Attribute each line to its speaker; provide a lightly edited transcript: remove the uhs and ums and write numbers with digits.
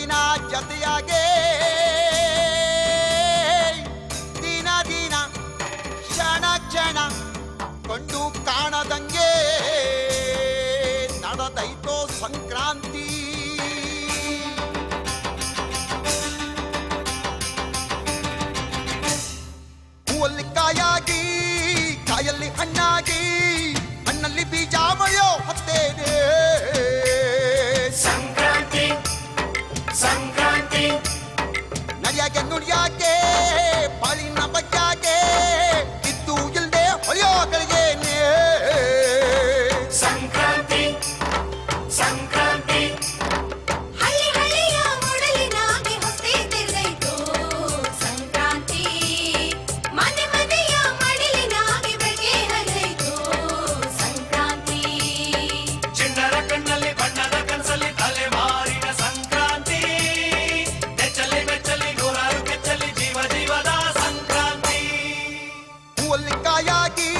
Speaker 1: ದಿನ ಜತೆಯಾಗೆ ದಿನ ದಿನ ಕ್ಷಣ ಕ್ಷಣ ಕೊಂಡು ಕಾಣದಂಗೆ ನಡೆದೈತೋ ಸಂಕ್ರಾಂತಿ. ಹೂವಲ್ಲಿ ಕಾಯಾಗಿ ಕಾಯಲ್ಲಿ ಹಣ್ಣಾಗಿ ಹಣ್ಣಲ್ಲಿ ಬೀಜ ಮೊಳೆಯೋ ಹತ್ತೇನೆ
Speaker 2: ಸಂಕ್ರಾಂತಿ ಸಂಕ್ರಾಂತಿ.
Speaker 1: ನಡಿಯಾಗೆ ನುಡಿಯಾಗೆ ಬಾಳಿನ ಬಗ್ಗಾಗೆ ಇದ್ದು ಇಲ್ದೆ ಹೊಳೆಯೋಗಳಿಗೇನೆ
Speaker 2: ಸಂಕ್ರಾಂತಿ ಸಂಕ್ರಾಂತಿ.
Speaker 3: ಹಳ್ಳಿ ಹಳ್ಳಿಯ ಮೊಡಲಿನಾಗೆ ಹೊಸೆ ತಿರುಗೈತು ಸಂಕ್ರಾಂತಿ. ಮನೆ ಮನೆಯ ಮಡಿಲಿನಾಗೆ ಬೆಳಗ್ಗೆ ಹರಿದೈತು ಸಂಕ್ರಾಂತಿ.
Speaker 2: ಚಿಣ್ಣರ ಕಣ್ಣಲ್ಲಿ ಬಣ್ಣದ ಕನಸಲ್ಲಿ ತಲೆಮಾರಿನ ಸಂಕ್ರಾಂತಿ. ಬೆಚ್ಚಲಿ ಬೆಚ್ಚಲಿ ನೂರಾರು ಕೆಚ್ಚಲಿ ಜೀವ ಜೀವದ ಸಂಕ್ರಾಂತಿ.
Speaker 1: ಹೂವಲ್ಲಿ ಕಾಯಾಗಿ